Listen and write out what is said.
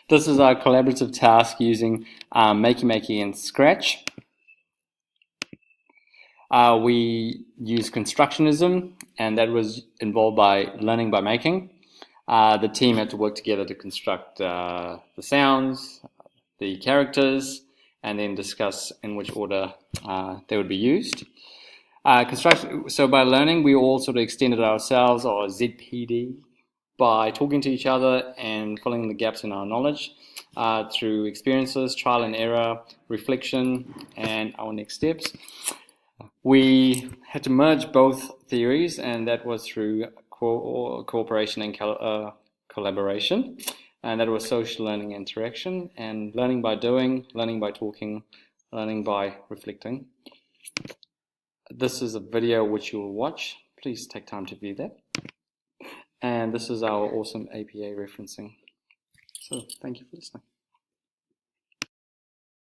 This is our collaborative task using Makey and Scratch. We use constructionism, and that was involved by learning by making. The team had to work together to construct the sounds, the characters, and then discuss in which order they would be used. So by learning, we all sort of extended ourselves, or ZPD, by talking to each other and filling the gaps in our knowledge through experiences, trial and error, reflection, and our next steps. We had to merge both theories, and that was through cooperation and collaboration. And that was social learning interaction, and learning by doing, learning by talking, learning by reflecting. This is a video which you will watch. Please take time to view that. And this is our awesome APA referencing. So thank you for listening.